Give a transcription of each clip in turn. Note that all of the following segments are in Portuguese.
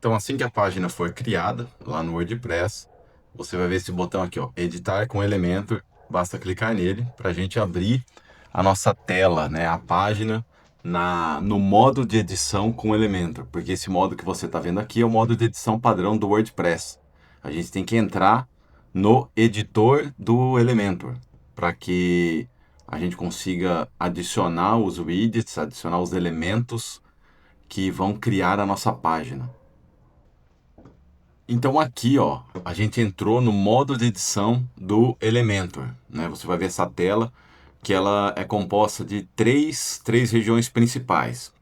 Então, assim que a página for criada, lá no WordPress, você vai ver esse botão aqui, ó, editar com Elementor. Basta clicar nele para a gente abrir a nossa tela, né, a página no modo de edição com Elementor, porque esse modo que você está vendo aqui é o modo de edição padrão do WordPress. A gente tem que entrar no editor do Elementor para que a gente consiga adicionar os widgets, adicionar os elementos que vão criar a nossa página. Então aqui, ó, a gente entrou no modo de edição do Elementor, né? Você vai ver essa tela que ela é composta de três regiões principais.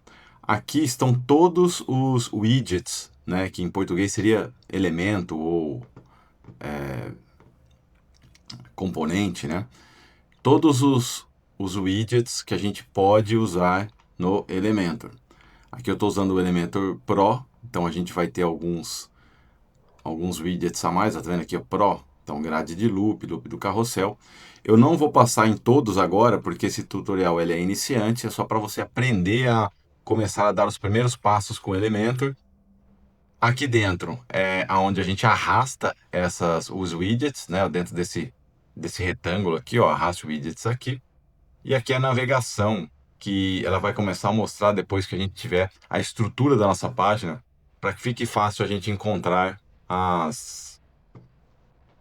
Aqui estão todos os widgets, né? Que em português seria elemento ou componente, né? Todos os widgets que a gente pode usar no Elementor. Aqui eu estou usando o Elementor Pro, então a gente vai ter alguns widgets a mais, tá vendo aqui, ó, Pro, então grade de loop do carrossel. Eu não vou passar em todos agora, porque esse tutorial ele é iniciante, é só para você aprender a começar a dar os primeiros passos com o Elementor. Aqui dentro é onde a gente arrasta os widgets, né, dentro desse retângulo aqui, ó, arrasta widgets aqui. E aqui é a navegação, que ela vai começar a mostrar depois que a gente tiver a estrutura da nossa página, para que fique fácil a gente encontrar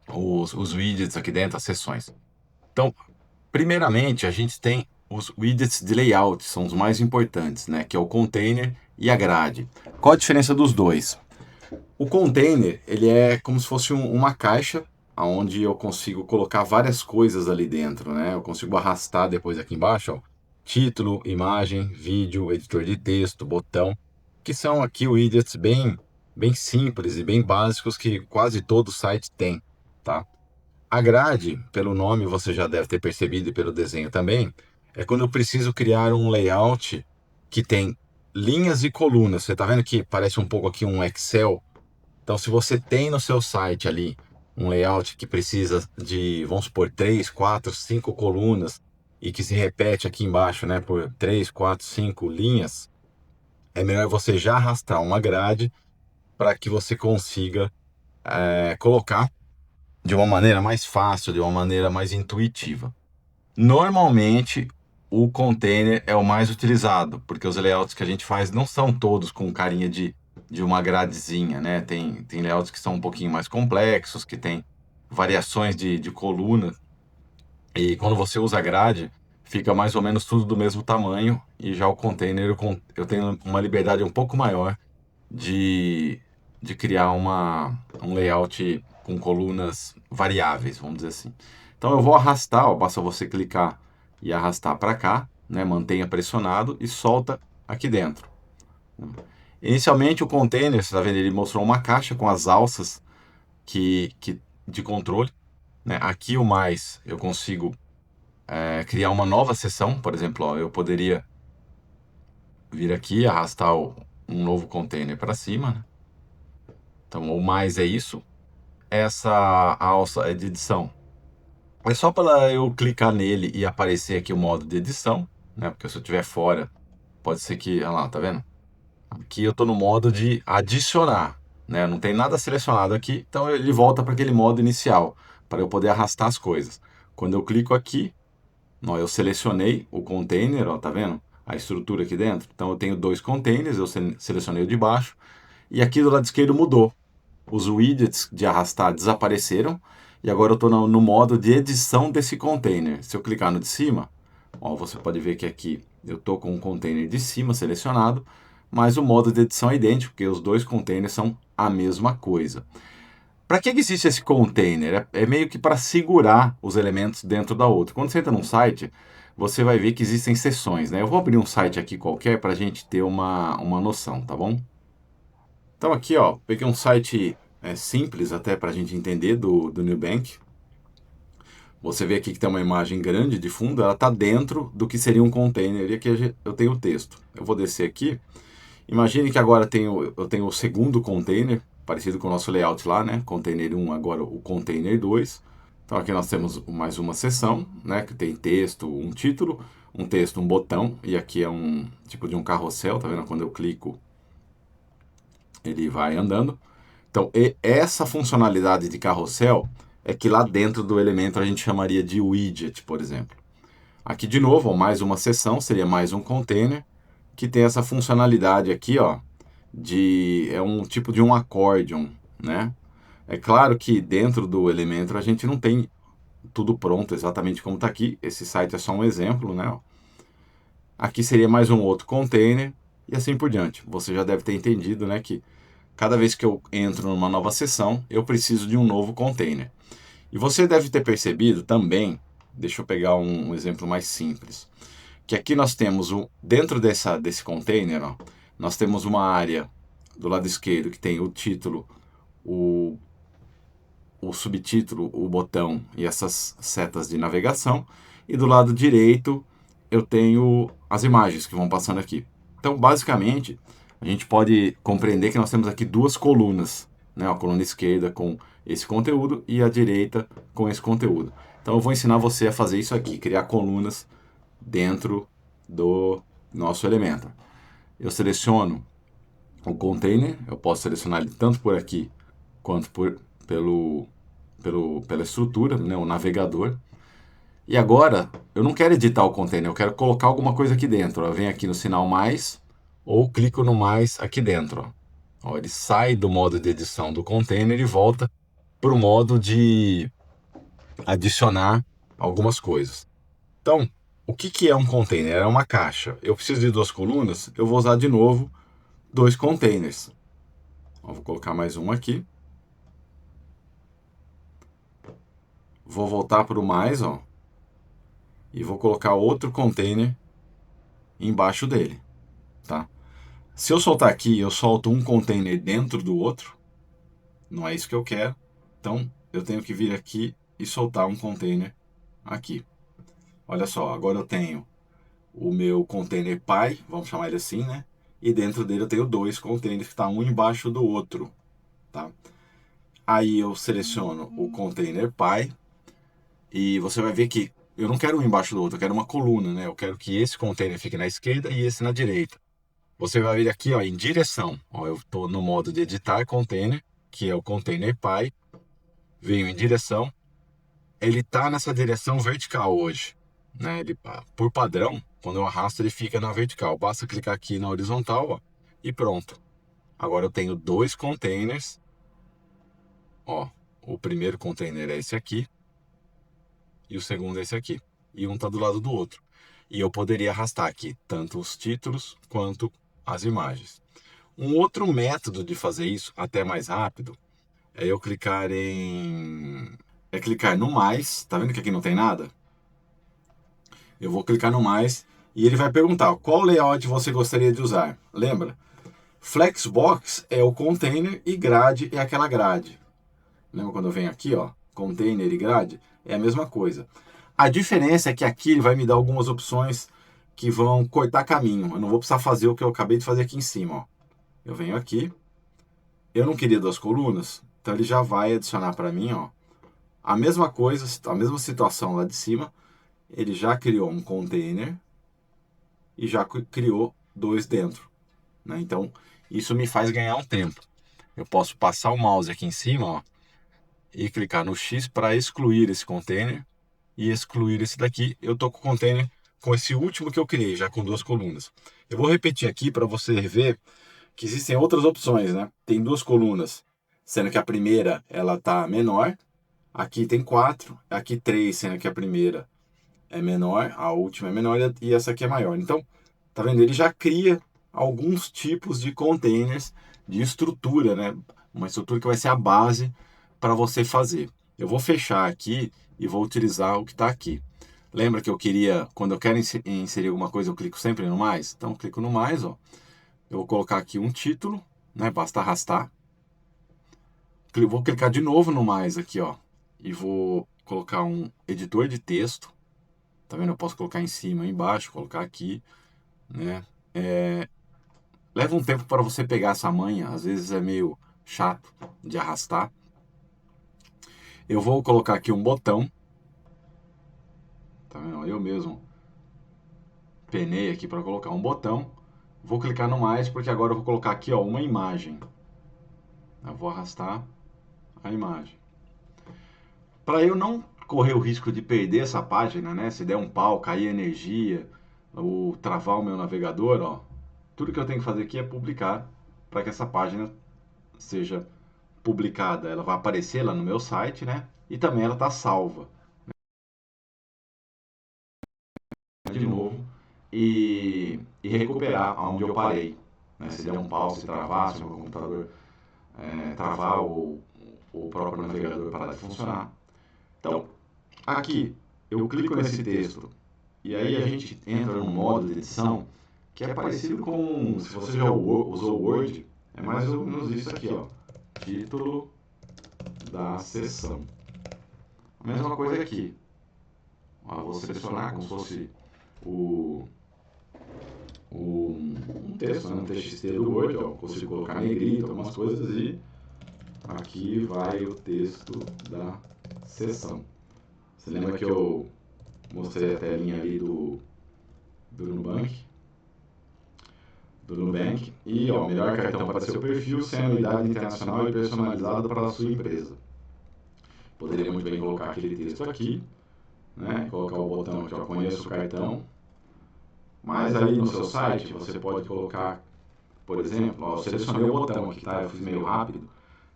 os widgets aqui dentro, as seções. Então, primeiramente, a gente tem os widgets de layout, são os mais importantes, né? Que é o container e a grade. Qual a diferença dos dois? O container, ele é como se fosse uma caixa, onde eu consigo colocar várias coisas ali dentro, né? Eu consigo arrastar depois aqui embaixo, ó, título, imagem, vídeo, editor de texto, botão, que são aqui widgets bem simples e bem básicos que quase todo site tem, tá? A grade, pelo nome você já deve ter percebido e pelo desenho também, é quando eu preciso criar um layout que tem linhas e colunas. Você está vendo que parece um pouco aqui um Excel? Então, se você tem no seu site ali um layout que precisa de, vamos supor, 3, 4, 5 colunas e que se repete aqui embaixo, né, por 3, 4, 5 linhas, é melhor você já arrastar uma grade para que você consiga colocar de uma maneira mais fácil, de uma maneira mais intuitiva. Normalmente, o container é o mais utilizado, porque os layouts que a gente faz não são todos com carinha de uma gradezinha, né? Tem layouts que são um pouquinho mais complexos, que tem variações de coluna, e quando você usa grade, fica mais ou menos tudo do mesmo tamanho, e já o container eu tenho uma liberdade um pouco maior de, de criar um layout com colunas variáveis, vamos dizer assim. Então eu vou arrastar, ó, basta você clicar e arrastar para cá, né, mantenha pressionado e solta aqui dentro. Inicialmente o container, você está vendo, ele mostrou uma caixa com as alças de controle. Né? Aqui o mais eu consigo criar uma nova seção, por exemplo, ó, eu poderia vir aqui e arrastar um novo container para cima, né? Então o mais é isso. Essa alça é de edição. É só para eu clicar nele e aparecer aqui o modo de edição, né? Porque se eu estiver fora, pode ser que, olha lá, tá vendo? Aqui eu estou no modo de adicionar, né? Não tem nada selecionado aqui, então ele volta para aquele modo inicial, para eu poder arrastar as coisas. Quando eu clico aqui, ó, eu selecionei o container, ó, tá vendo? A estrutura aqui dentro. Então eu tenho dois containers, eu selecionei o de baixo, e aqui do lado esquerdo mudou. Os widgets de arrastar desapareceram e agora eu estou no modo de edição desse container. Se eu clicar no de cima, ó, você pode ver que aqui eu estou com o container de cima selecionado, mas o modo de edição é idêntico, porque os dois containers são a mesma coisa. Para que existe esse container? É meio que para segurar os elementos dentro da outra. Quando você entra num site, você vai ver que existem seções, né? Eu vou abrir um site aqui qualquer para a gente ter uma noção, tá bom? Então aqui, ó, peguei um site simples até para a gente entender do Nubank. Você vê aqui que tem uma imagem grande de fundo, ela está dentro do que seria um container, e aqui eu tenho o texto. Eu vou descer aqui. Imagine que agora eu tenho o segundo container, parecido com o nosso layout lá, né? Container 1, agora o container 2. Então aqui nós temos mais uma seção, né? Que tem texto, um título, um texto, um botão, e aqui é um tipo de um carrossel, tá vendo? Quando eu clico, ele vai andando. Então, essa funcionalidade de carrossel é que lá dentro do elemento a gente chamaria de widget, por exemplo. Aqui de novo, ó, mais uma seção, seria mais um container, que tem essa funcionalidade aqui, ó, é um tipo de um accordion, né? É claro que dentro do Elementor a gente não tem tudo pronto exatamente como está aqui. Esse site é só um exemplo, né? Aqui seria mais um outro container e assim por diante. Você já deve ter entendido, né, que cada vez que eu entro numa nova sessão, eu preciso de um novo container. E você deve ter percebido também, deixa eu pegar um exemplo mais simples, que aqui nós temos dentro desse container, ó, nós temos uma área do lado esquerdo que tem o título, o, o subtítulo, o botão e essas setas de navegação, e do lado direito eu tenho as imagens que vão passando aqui. Então, basicamente, a gente pode compreender que nós temos aqui duas colunas, né? A coluna esquerda com esse conteúdo e a direita com esse conteúdo. Então, eu vou ensinar você a fazer isso aqui, criar colunas dentro do nosso Elementor. Eu seleciono o container, eu posso selecionar ele tanto por aqui quanto pela estrutura, né, o navegador. E agora, eu não quero editar o container, eu quero colocar alguma coisa aqui dentro. Eu venho aqui no sinal mais, ou clico no mais aqui dentro. Ó, ele sai do modo de edição do container e volta para o modo de adicionar algumas coisas. Então, o que é um container? É uma caixa. Eu preciso de duas colunas, eu vou usar de novo dois containers. Ó, vou colocar mais um aqui. Vou voltar para o mais, ó, e vou colocar outro container embaixo dele, tá? Se eu soltar aqui, eu solto um container dentro do outro, não é isso que eu quero. Então, eu tenho que vir aqui e soltar um container aqui. Olha só, agora eu tenho o meu container pai, vamos chamar ele assim, né? E dentro dele eu tenho dois containers que estão um embaixo do outro, tá? Aí eu seleciono o container pai e você vai ver que eu não quero um embaixo do outro, eu quero uma coluna, né? Eu quero que esse container fique na esquerda e esse na direita. Você vai vir aqui, ó, em direção. Ó, eu estou no modo de editar container, que é o container pai. Venho em direção. Ele está nessa direção vertical hoje, né? Ele, por padrão, quando eu arrasto, ele fica na vertical. Basta clicar aqui na horizontal, ó, e pronto. Agora eu tenho dois containers. Ó, o primeiro container é esse aqui e o segundo é esse aqui. E um está do lado do outro. E eu poderia arrastar aqui tanto os títulos quanto as imagens. Um outro método de fazer isso, até mais rápido, é eu clicar no mais. Tá vendo que aqui não tem nada? Eu vou clicar no mais e ele vai perguntar qual layout você gostaria de usar. Lembra? Flexbox é o container e grade é aquela grade. Lembra quando eu venho aqui, ó, container e grade? É a mesma coisa. A diferença é que aqui ele vai me dar algumas opções que vão cortar caminho. Eu não vou precisar fazer o que eu acabei de fazer aqui em cima, ó. Eu venho aqui, eu não queria duas colunas, então ele já vai adicionar para mim, ó, a mesma coisa, a mesma situação lá de cima. Ele já criou um container e já criou dois dentro, né? Então, isso me faz ganhar um tempo. Eu posso passar o mouse aqui em cima, ó, e clicar no X para excluir esse container e excluir esse daqui. Eu tô com o container com esse último que eu criei, já com duas colunas. Eu vou repetir aqui para você ver que existem outras opções, né? Tem duas colunas, sendo que a primeira ela tá menor. Aqui tem quatro, aqui três, sendo que a primeira é menor, a última é menor e essa aqui é maior. Então, tá vendo? Ele já cria alguns tipos de containers de estrutura, né? Uma estrutura que vai ser a base para você fazer. Eu vou fechar aqui e vou utilizar o que está aqui. Lembra que eu queria, quando eu quero inserir alguma coisa, eu clico sempre no mais? Então, eu clico no mais, ó. Eu vou colocar aqui um título, né? Basta arrastar. Vou clicar de novo no mais aqui, ó. E vou colocar um editor de texto. Tá vendo? Eu posso colocar em cima, embaixo, colocar aqui, né? Leva um tempo para você pegar essa manha, às vezes é meio chato de arrastar. Eu vou colocar aqui um botão, tá vendo? Eu mesmo penei aqui para colocar um botão. Vou clicar no mais porque agora eu vou colocar aqui, ó, uma imagem. Eu vou arrastar a imagem. Para eu não correr o risco de perder essa página, né? Se der um pau, cair energia, ou travar o meu navegador, ó, tudo que eu tenho que fazer aqui é publicar para que essa página seja publicada. Ela vai aparecer lá no meu site, né? E também ela está salva de novo e recuperar aonde eu parei. Né? Se der um pau, se travar, se o meu computador travar ou o próprio navegador parar de funcionar. Então, aqui eu clico nesse texto e aí a gente entra no modo de edição que é parecido com, se você já usou o Word, é mais ou menos isso aqui, ó, título da sessão. A mesma coisa aqui. Ó, vou selecionar como se fosse o, um texto, né, um TXT do Word, ó, consigo colocar negrito, algumas coisas e aqui vai o texto da sessão. Você lembra que eu mostrei a telinha ali do Nubank? Do Nubank. E ó, melhor cartão para seu perfil, sem anuidade internacional e personalizado para a sua empresa. Poderia muito bem colocar aquele texto aqui, né? Colocar o botão aqui, ó, conheço o cartão. Mas aí no seu site você pode colocar, por exemplo, ó, eu selecionei o botão aqui, tá? Eu fiz meio rápido.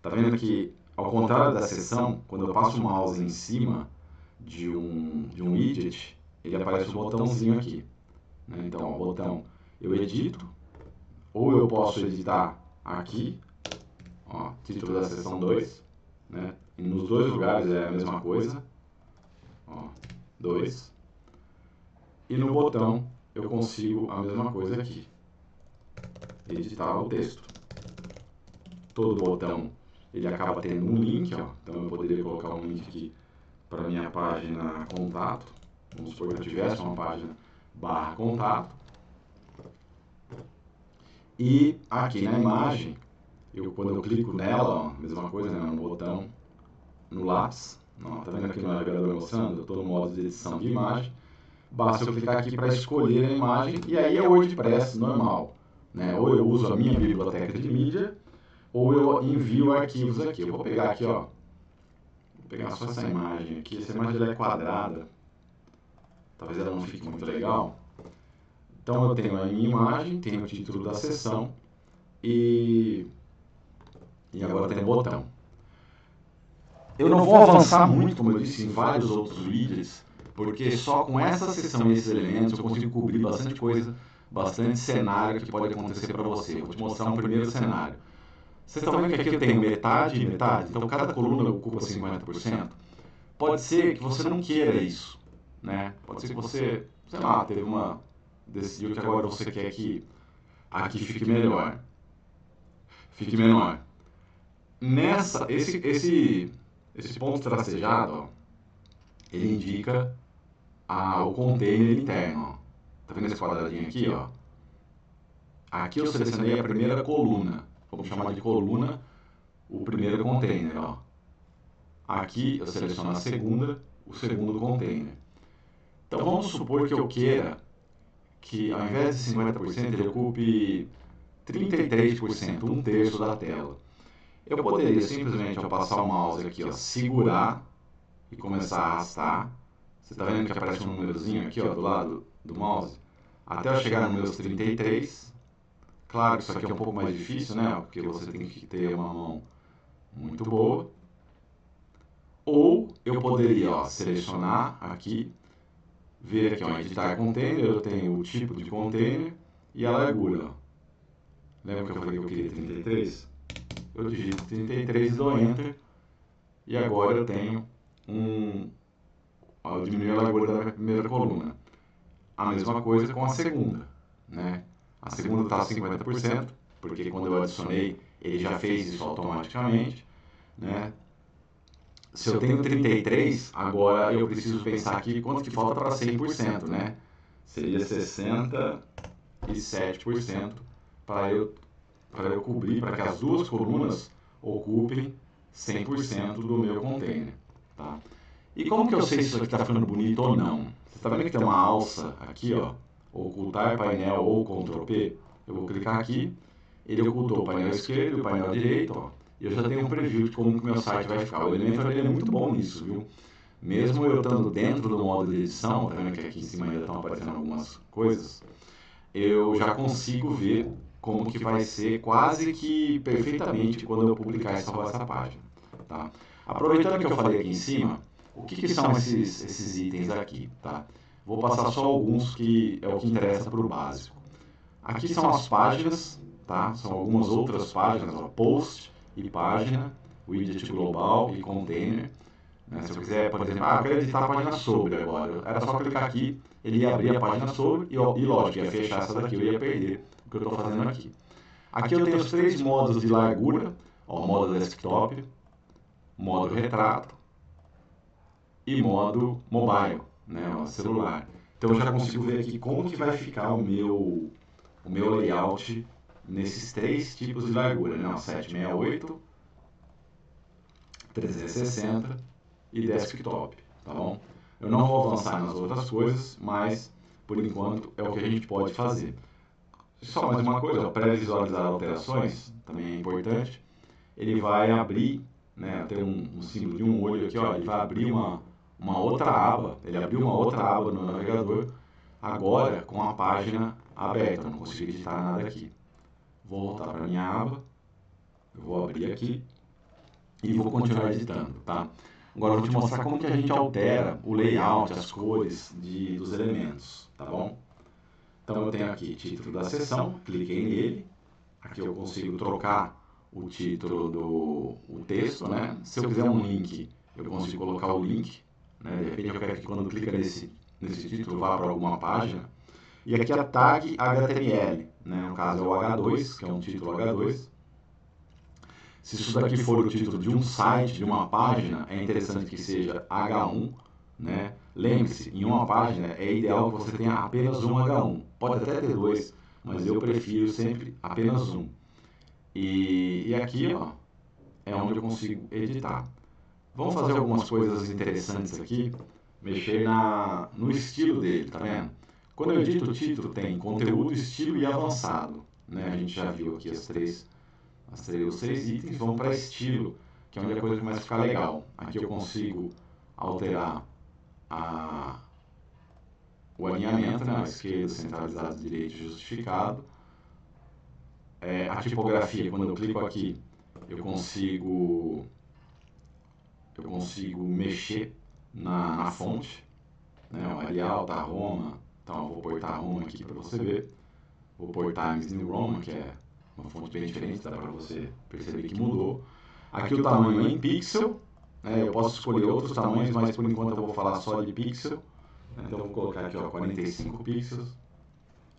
Tá vendo que, ao contrário da seção, quando eu passo o mouse em cima de um widget, ele aparece o botãozinho aqui. Né? Então, o botão eu edito, ou eu posso editar aqui, ó, título da seção 2, né? E nos dois lugares é a mesma coisa, ó, 2. E no botão eu consigo a mesma coisa aqui, editar o texto. Todo botão ele acaba tendo um link, ó, então eu poderia colocar um link aqui para minha página contato. Vamos supor que eu tivesse uma página barra contato. E aqui na imagem, quando eu clico nela, ó, mesma coisa, né, no botão, no lápis, ó, tá vendo aqui no navegador mostrando? Eu estou no modo de edição de imagem. Basta eu clicar aqui para escolher a imagem e aí é o WordPress normal. Né? Ou eu uso a minha biblioteca de mídia, ou eu envio arquivos aqui. Eu vou pegar aqui, ó. Vou pegar só essa imagem aqui. Essa imagem ela é quadrada. Talvez ela não fique muito legal. Então eu tenho a minha imagem, tenho o título da sessão e agora tem o botão. Eu não vou avançar muito, como eu disse, em vários outros widgets, porque só com essa seção e esses elementos eu consigo cobrir bastante coisa, bastante cenário que pode acontecer para você. Eu vou te mostrar um primeiro cenário. Vocês estão vendo que aqui eu tenho metade e metade, então cada coluna ocupa 50%. Pode ser que você não queira isso, né? Pode ser que você, sei lá, decidiu que agora você quer que aqui fique melhor, fique menor. Esse ponto tracejado, ó, ele indica o container interno. Ó. Tá vendo esse quadradinho aqui, ó? Aqui eu selecionei a primeira coluna. Vamos chamar de coluna o primeiro container, ó. Aqui eu seleciono a segunda, o segundo container. Então vamos supor que eu queira que ao invés de 50% ele ocupe 33%, um terço da tela. Eu poderia simplesmente, ao passar o mouse aqui, ó, segurar e começar a arrastar. Você está vendo que aparece um númerozinho aqui, ó, do lado do mouse? Até eu chegar no meus 33. Claro que isso aqui é um pouco mais difícil, né? Porque você tem que ter uma mão muito boa. Ou eu poderia, ó, selecionar aqui, ver aqui, ó, editar container, eu tenho o tipo de container e a largura. Ó. Lembra que eu falei que eu queria 33? Eu digito 33 e dou Enter. E agora eu tenho eu diminui a largura da primeira coluna. A mesma coisa com a segunda, né? A segunda está 50%, porque quando eu adicionei, ele já fez isso automaticamente, né? Se eu tenho 33, agora eu preciso pensar aqui quanto que falta para 100%, né? Seria 67% para eu cobrir, para que as duas colunas ocupem 100% do meu container, tá? E como que eu sei se isso aqui está ficando bonito ou não? Você está vendo que tem uma alça aqui, ó, ocultar painel ou Ctrl P? Eu vou clicar aqui, ele ocultou o painel esquerdo e o painel direito, ó, eu já tenho um preview de como que meu site vai ficar. O Elementor ele é muito bom nisso, viu? Mesmo eu estando dentro do modo de edição, tá vendo que aqui em cima ainda estão aparecendo algumas coisas, eu já consigo ver como que vai ser quase que perfeitamente quando eu publicar e salvar essa página. Tá? Aproveitando que eu falei aqui em cima, o que, que são esses itens aqui? Tá? Vou passar só alguns que é o que interessa para o básico. Aqui são as páginas, tá? São algumas outras páginas, ó, post e página, widget global e container. Né? Se eu quiser, por exemplo, eu quero editar a página sobre agora, era só clicar aqui, ele ia abrir a página sobre e lógico, ia fechar essa daqui, eu ia perder o que eu estou fazendo aqui. Aqui eu tenho os 3 modos de largura, ó, modo desktop, modo retrato e modo mobile, né, ó, celular. Então eu já consigo ver aqui como que vai ficar o meu layout nesses 3 tipos de largura, né, ó, 768, 360 e desktop, tá bom? Eu não vou avançar nas outras coisas, mas por enquanto é o que a gente pode fazer. Só mais uma coisa, pré-visualizar alterações, também é importante. Ele vai abrir, né, tem um símbolo de um olho aqui, ó, ele vai abrir uma outra aba, ele abriu uma outra aba no navegador, agora com a página aberta, eu não consigo editar nada aqui. Vou voltar para a minha aba, eu vou abrir aqui e vou continuar editando, tá? Agora eu vou te mostrar como que a gente altera o layout, as cores dos elementos, tá bom? Então eu tenho aqui título da seção, cliquei nele, aqui eu consigo trocar o título do texto, né? Se eu quiser um link, eu consigo colocar o link, né? De repente eu quero que quando clica nesse título vá para alguma página. E aqui a tag HTML, né? No caso é o H2, que é um título H2. Se isso daqui for o título de um site, de uma página, é interessante que seja H1, né? Lembre-se, em uma página é ideal que você tenha apenas um H1. Pode até ter 2, mas eu prefiro sempre apenas um. E aqui, ó, é onde eu consigo editar. Vamos fazer algumas coisas interessantes aqui, mexer no estilo dele, tá vendo? Quando eu edito o título, tem conteúdo, estilo e avançado, né? A gente já viu aqui os 3 itens, vamos para estilo, que é onde a coisa começa a ficar legal. Aqui eu consigo alterar o alinhamento, né? A esquerda, centralizado, direito, justificado. A tipografia, quando eu clico aqui, eu consigo mexer na fonte, né? O Arial, tá Roma, então eu vou pôr tá Roma aqui para você ver. Vou pôr Times New Roman, que é uma fonte bem diferente, dá para você perceber que mudou. Aqui o tamanho em pixel, né? Eu posso escolher outros tamanhos, mas por enquanto eu vou falar só de pixel. Então eu vou colocar aqui, ó, 45 pixels,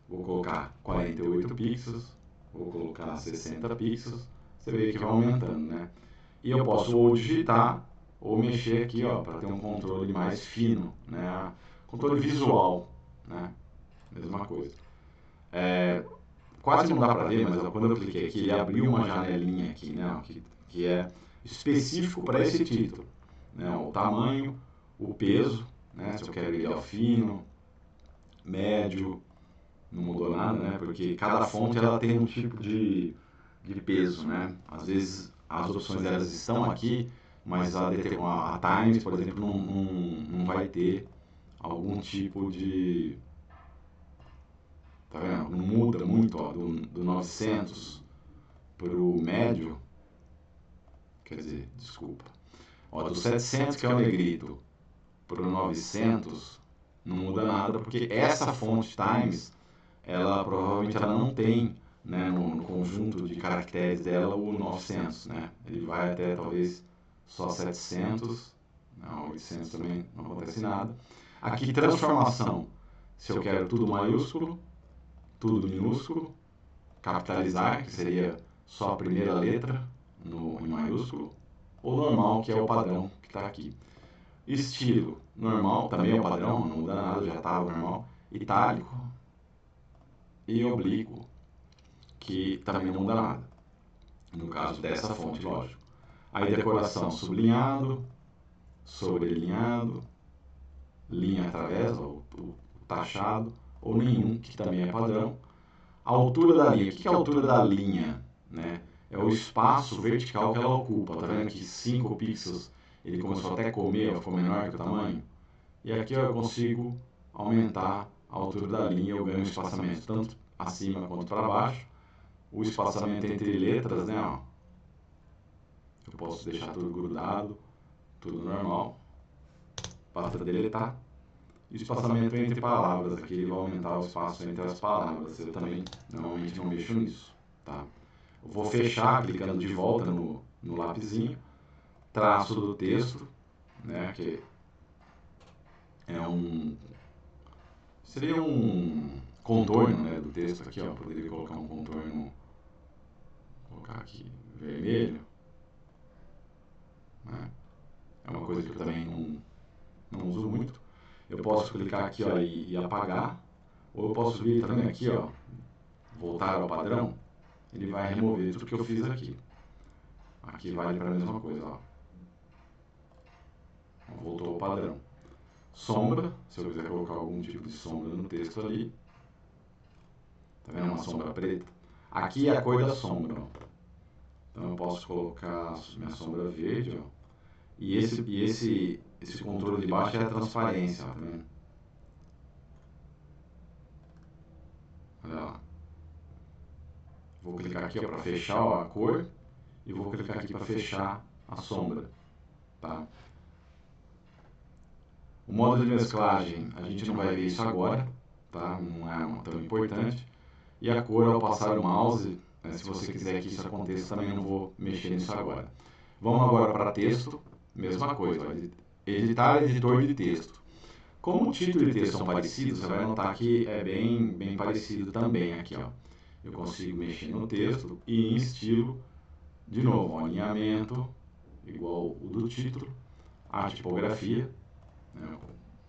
vou colocar 48 pixels, vou colocar 60 pixels. Você vê que vai aumentando, né? E eu posso ou digitar ou mexer aqui, ó, para ter um controle mais fino, né? Controle visual, né? Mesma coisa. Quase não dá para ver, mas quando eu cliquei aqui, ele abriu uma janelinha aqui, né? Que é específico para esse título, né? O tamanho, o peso, né? Se eu quero ele ao fino, médio, não mudou nada, né? Porque cada fonte ela tem um tipo de peso, né? Às vezes as opções delas estão aqui, mas a Times, por exemplo, não vai ter algum tipo de... Tá vendo? Não muda muito, ó, do 900 para o médio, quer dizer, desculpa. Ó, do 700, que é o negrito, para o 900, não muda nada, porque essa fonte Times, ela provavelmente ela não tem, né, no conjunto de caracteres dela o 900, né? Ele vai até talvez só 700, não, 800 também não acontece nada. Aqui transformação, se eu quero tudo maiúsculo, tudo minúsculo, capitalizar, que seria só a primeira letra em maiúsculo, ou normal, que é o padrão que está aqui. Estilo, normal, também é o padrão, não muda nada, já estava normal. Itálico e oblíquo, que também não muda nada. No caso dessa fonte, lógico. Aí decoração, sublinhado, sobrelinhado, linha através, o taxado, ou nenhum, que também é padrão. A altura da linha, o que é a altura da linha? Né? é o espaço vertical que ela ocupa. Tá vendo que 5 pixels ele começou até a comer, ficou menor que o tamanho? E aqui ó, eu consigo aumentar a altura da linha, eu ganho espaçamento tanto acima quanto para baixo. O espaçamento entre letras, né, ó, eu posso deixar tudo grudado, tudo normal, basta deletar. E o espaçamento entre palavras, aqui ele vai aumentar o espaço entre as palavras, eu também normalmente não mexo nisso, tá? Eu vou fechar clicando de volta no lapisinho, traço do texto, né, que seria um contorno, né, do texto aqui, ó, poderia colocar um contorno, vou colocar aqui vermelho, né? É uma coisa que eu também não uso muito. Eu posso clicar aqui ó, e apagar, ou eu posso vir, tá vendo aqui, ó, voltar ao padrão, ele vai remover tudo que eu fiz aqui. Aqui vale para a mesma coisa, ó. Voltou ao padrão. Sombra, se eu quiser colocar algum tipo de sombra no texto ali, tá vendo uma sombra preta? Aqui é a cor da sombra, ó. Então eu posso colocar minha sombra verde, ó. E esse controle de baixo é a transparência, ó, tá vendo? Olha lá. Vou clicar aqui para fechar ó, a cor e vou clicar aqui para fechar a sombra, tá? O modo de mesclagem, a gente não vai ver isso agora, tá? Não é tão importante. E a cor, ao passar o mouse, se você quiser que isso aconteça, também não vou mexer nisso agora. Vamos agora para texto, mesma coisa, ó, editar editor de texto. Como o título e texto são parecidos, você vai notar que é bem parecido também aqui, ó. Eu consigo mexer no texto e em estilo, de novo, ó, alinhamento, igual o do título, a tipografia, né,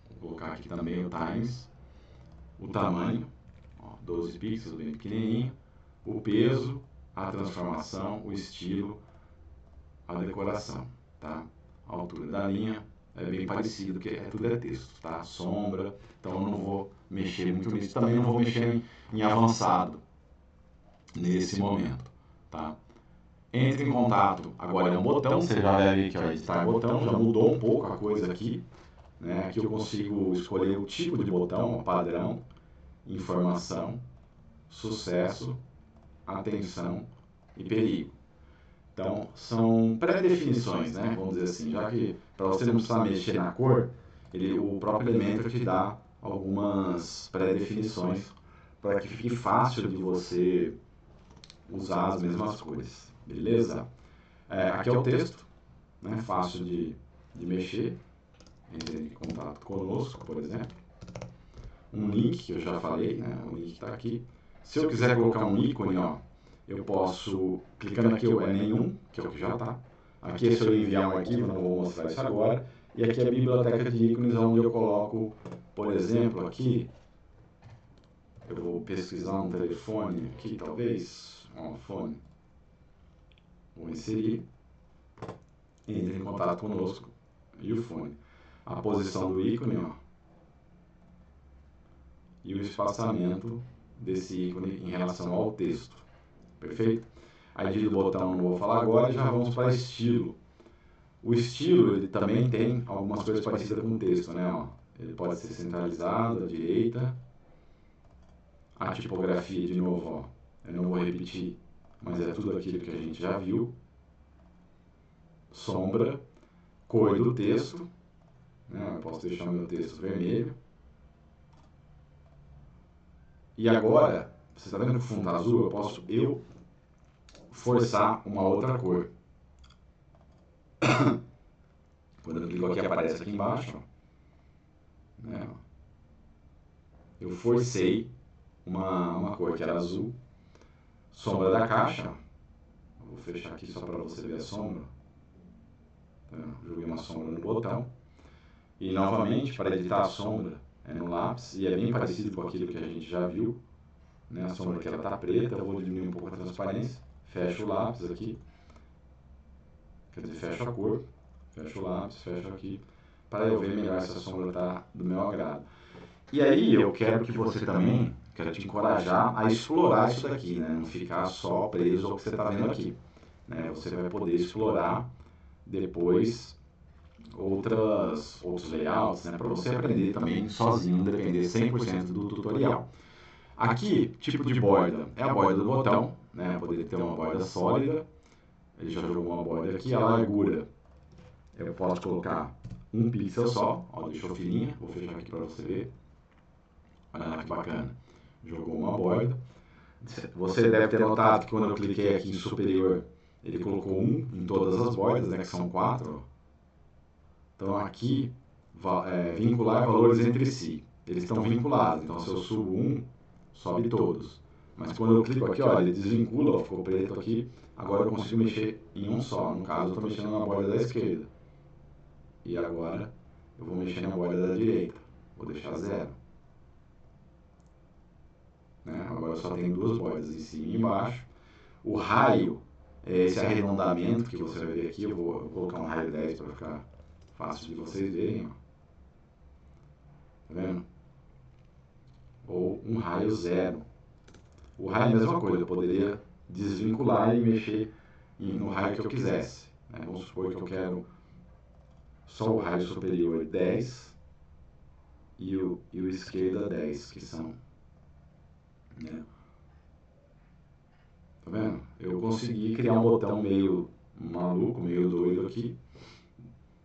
vou colocar aqui também o Times, o tamanho, ó, 12 pixels, bem pequenininho, o peso, a transformação, o estilo, a decoração, tá? A altura da linha é bem parecido, porque tudo é texto, tá? Sombra, então eu não vou mexer muito nisso, também não vou mexer em avançado nesse momento, tá? Entre em contato, agora é um botão, você já vai ver que ó, editar botão, já mudou um pouco a coisa aqui, né? Aqui eu consigo escolher o tipo de botão, padrão, informação, sucesso, atenção e perigo. Então, são pré-definições, né? Vamos dizer assim, já que para você não precisar mexer na cor, o próprio Elementor te dá algumas pré-definições para que fique fácil de você usar as mesmas cores, beleza? Aqui é o texto, né? Fácil de mexer, entre em contato conosco, por exemplo. Um link, que eu já falei, né? O link está aqui. Se eu quiser colocar um ícone, ó, eu posso, clicando aqui o nenhum, que é o que já está. Aqui é se eu enviar um arquivo, não vou mostrar isso agora. E aqui é a biblioteca de ícones, onde eu coloco, por exemplo, aqui, eu vou pesquisar um telefone aqui, talvez, um fone. Vou inserir, entre em contato conosco e o fone. A posição do ícone, ó, e o espaçamento desse ícone em relação ao texto. Perfeito? A ID do botão não vou falar agora, já vamos para estilo. O estilo, ele também tem algumas coisas parecidas com o texto, né? Ó, ele pode ser centralizado, à direita. A tipografia, de novo, ó, eu não vou repetir, mas é tudo aquilo que a gente já viu. Sombra, cor do texto, né? Eu posso deixar o meu texto vermelho. E agora, você está vendo que o fundo está azul? Eu posso forçar uma outra cor. Quando eu clico aqui, aparece aqui embaixo. Né? Eu forcei uma cor que era azul. Sombra da caixa. Eu vou fechar aqui só para você ver a sombra. Então, joguei uma sombra no botão. E novamente, para editar a sombra, é no lápis. E é bem parecido com aquilo que a gente já viu. Né? A sombra aqui está preta. Eu vou diminuir um pouco a transparência. Fecho o lápis aqui. Quer dizer, fecho a cor. Fecho o lápis, fecho aqui. Para eu ver melhor se a sombra está do meu agrado. E aí eu quero que você também, quero te encorajar a explorar isso daqui, né? Não ficar só preso ao que você está vendo aqui. né? Você vai poder explorar depois outros layouts, né? Para você aprender também sozinho, não depender 100% do tutorial. Aqui, tipo de borda, é a borda do botão, né? Poderia ter uma borda sólida. Ele já jogou uma borda aqui. A largura, eu posso colocar um pixel só. Ó, deixou fininha. Vou fechar aqui para você ver. Olha lá que bacana. Jogou uma borda. Você deve ter notado que quando eu cliquei aqui em superior, ele colocou um em todas as bordas, né? Que são 4. Então aqui, vincular valores entre si. Eles estão vinculados. Então se eu subo um, sobe todos. Mas quando eu clico aqui, ó, ele desvincula, ó, ficou preto aqui. Agora eu consigo mexer em um só. No caso, eu estou mexendo na borda da esquerda. E agora eu vou mexer na borda da direita. Vou deixar 0. Né? Agora só tem duas bordas, em cima e embaixo. O raio é esse arredondamento que você vai ver aqui. Eu vou colocar um raio 10 para ficar fácil de vocês verem. Ó. Tá vendo? Ou um raio 0. O raio é a mesma coisa, eu poderia desvincular e mexer no raio que eu quisesse. Né? Vamos supor que eu quero só o raio superior 10 e o esquerda 10, que são. Né? Tá vendo? Eu consegui criar um botão meio maluco, meio doido aqui,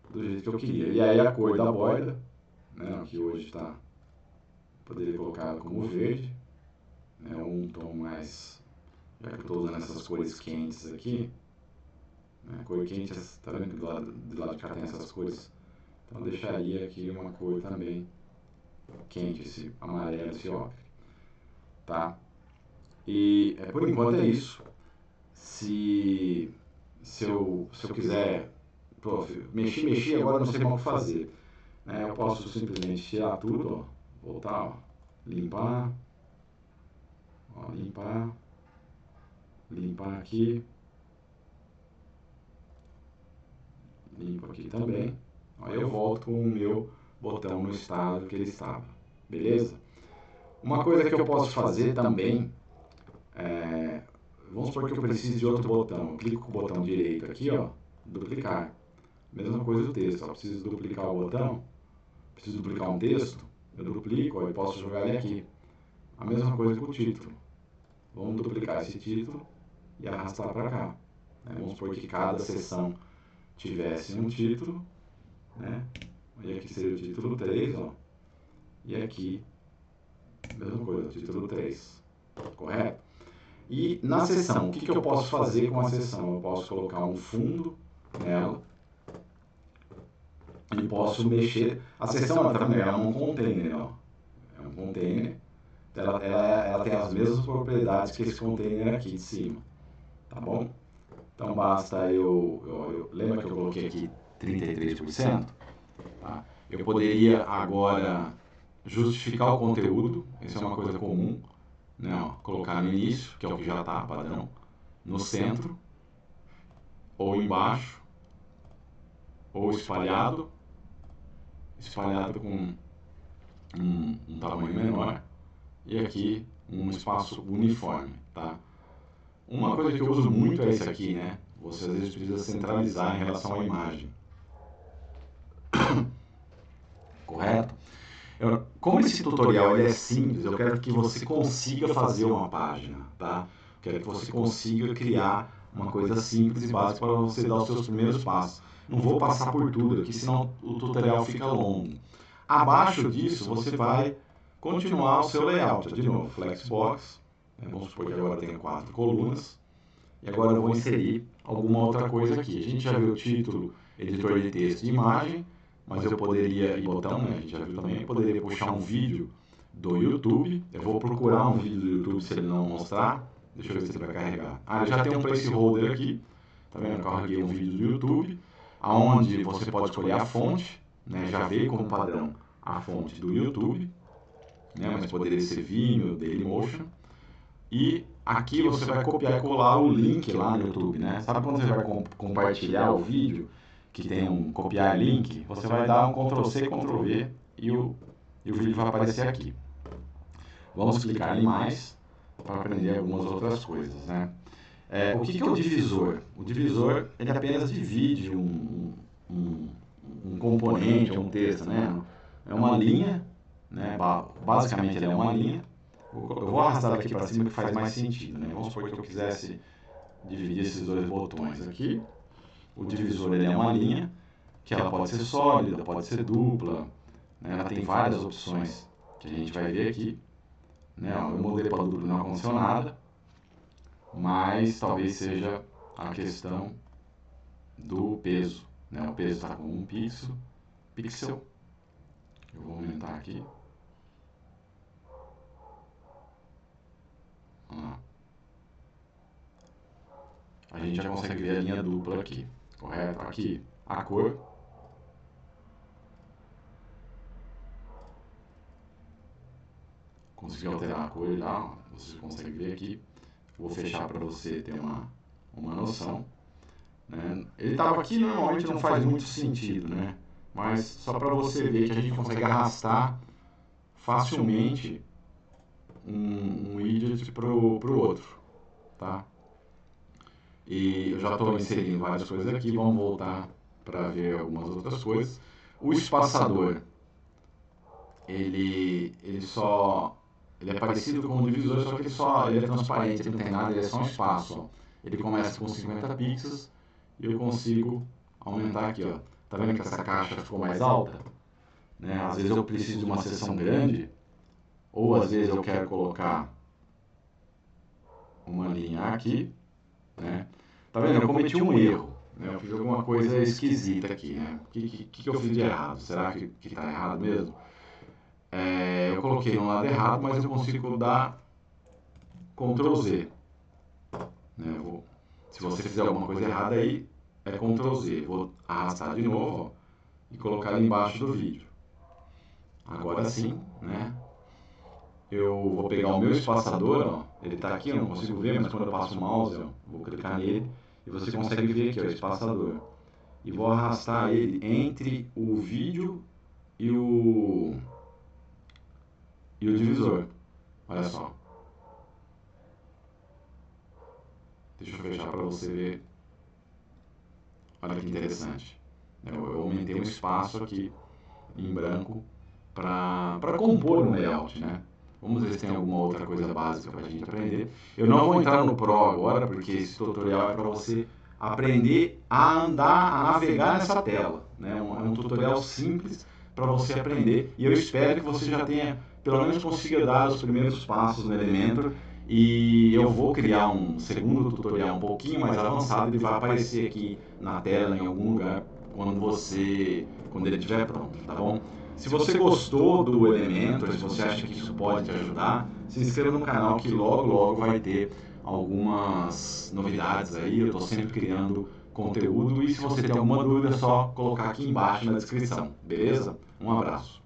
do jeito que eu queria. E aí a cor da borda, né, que hoje está, poderia colocar como verde, né, um tom mais, já que eu estou usando essas cores quentes aqui, né, cor quente, tá vendo que do lado de cá tem essas cores? Então eu deixaria aqui uma cor também quente, esse amarelo, esse ocre, tá? E por enquanto é isso. Se eu quiser, mexi, agora não sei como fazer. Né? Eu posso simplesmente tirar tudo, ó, voltar, ó, limpar, ó, limpar aqui, limpo aqui também. Aí eu volto com o meu botão no estado que ele estava, beleza? Uma coisa que eu posso fazer também, vamos supor que eu precise de outro botão. Eu clico com o botão direito aqui, ó, duplicar. Mesma coisa do texto, ó, preciso duplicar o botão, preciso duplicar um texto, eu duplico, ó, eu posso jogar ele aqui. A mesma coisa com o título. Vamos duplicar esse título e arrastar para cá. Né? Vamos supor que cada seção tivesse um título, né? E aqui seria o título 3, ó. E aqui, mesma coisa, título 3. Correto? E na seção, o que eu posso fazer com a seção? Eu posso colocar um fundo nela e posso mexer. A seção, ela é um container, ó. É um container. Ela tem as mesmas propriedades que esse container aqui de cima. Tá bom? Então basta lembra que eu coloquei aqui 33%? Tá? Eu poderia agora justificar o conteúdo, isso é uma coisa comum, né? Ó, colocar no início, que é o que já está padrão, no centro, ou embaixo, ou espalhado com um tamanho menor, e aqui um espaço uniforme, tá? Uma coisa que eu uso muito é esse aqui, né? Você às vezes precisa centralizar em relação à imagem. Correto? Como esse tutorial ele é simples, eu quero que você consiga fazer uma página, tá? Quero que você consiga criar uma coisa simples e básica para você dar os seus primeiros passos. Não vou passar por tudo aqui, senão o tutorial fica longo. Abaixo disso, você vai continuar o seu layout. De novo, Flexbox. Vamos supor que agora tenha 4 colunas. E agora eu vou inserir alguma outra coisa aqui. A gente já viu o título, editor de texto e imagem, mas eu poderia, e botão, né, a gente já viu também, eu poderia puxar um vídeo do YouTube. Eu vou procurar um vídeo do YouTube se ele não mostrar. Deixa eu ver se ele vai carregar. Ele já tem um placeholder aqui. Tá vendo? Eu carreguei um vídeo do YouTube, onde você pode escolher a fonte, né, já veio como padrão a fonte do YouTube, né, mas poderia ser Vimeo, Dailymotion. E aqui você vai copiar e colar o link lá no YouTube, né? Sabe quando você vai compartilhar o vídeo, que tem um copiar link? Você vai dar um Ctrl+C, Ctrl+V e o vídeo vai aparecer aqui. Vamos clicar em mais para aprender algumas outras coisas, né? O que é o divisor? O divisor, ele apenas divide um componente, um texto, né? É uma linha, né? Basicamente ele é uma linha. Eu vou arrastar aqui para cima que faz mais sentido, né? Vamos supor que eu quisesse dividir esses dois botões aqui. O divisor, ele é uma linha, que ela pode ser sólida, pode ser dupla, né? Ela tem várias opções que a gente vai ver aqui, né? Eu mudei para dupla, não aconteceu nada, mas talvez seja a questão do peso, né? O peso está com 1 pixel. Eu vou aumentar aqui. Vamos lá. A gente já consegue ver a linha dupla aqui, correto? Aqui a cor. Consegui alterar a cor lá, você consegue ver aqui. Vou fechar para você ter uma noção. Né? Ele estava aqui, normalmente não faz muito sentido, né? Mas só para você ver que a gente consegue arrastar facilmente um widget para o outro, tá? E eu já estou inserindo várias coisas aqui, vamos voltar para ver algumas outras coisas. O espaçador, ele é parecido com o divisor, só que ele é transparente, ele não tem nada, ele é só um espaço. Ó. Ele começa com 50 pixels e eu consigo aumentar aqui, ó. Tá vendo que essa caixa ficou mais alta? Né? Às vezes eu preciso de uma seção grande, ou às vezes eu quero colocar uma linha aqui, né? Tá vendo? Eu cometi um erro, né? Eu fiz alguma coisa esquisita aqui, né? O que eu fiz de errado? Será que tá errado mesmo? Eu coloquei no lado errado, mas eu consigo dar Ctrl Z. Né? Se você fizer alguma coisa errada aí, é Ctrl Z. Vou arrastar de novo, ó, e colocar ali embaixo do vídeo. Agora sim, né? Eu vou pegar o meu espaçador, ó, ele está aqui, eu não consigo ver, mas quando eu passo o mouse, ó, vou clicar nele e você consegue ver aqui, ó, o espaçador. E vou arrastar ele entre o vídeo e o divisor. Olha só. Deixa eu fechar para você ver. Olha que interessante. Eu aumentei um espaço aqui em branco para compor um layout, né? Vamos ver se tem alguma outra coisa básica para a gente aprender. Eu não vou entrar no Pro agora, porque esse tutorial é para você aprender a andar, a navegar nessa tela. Né? É um tutorial simples para você aprender. E eu espero que você já tenha, pelo menos consiga dar os primeiros passos no Elementor. E eu vou criar um segundo tutorial um pouquinho mais avançado. Ele vai aparecer aqui na tela em algum lugar quando ele estiver pronto, tá bom? Se você gostou do Elementor, se você acha que isso pode te ajudar, se inscreva no canal que logo vai ter algumas novidades aí. Eu estou sempre criando conteúdo e se você tem alguma dúvida é só colocar aqui embaixo na descrição, beleza? Um abraço.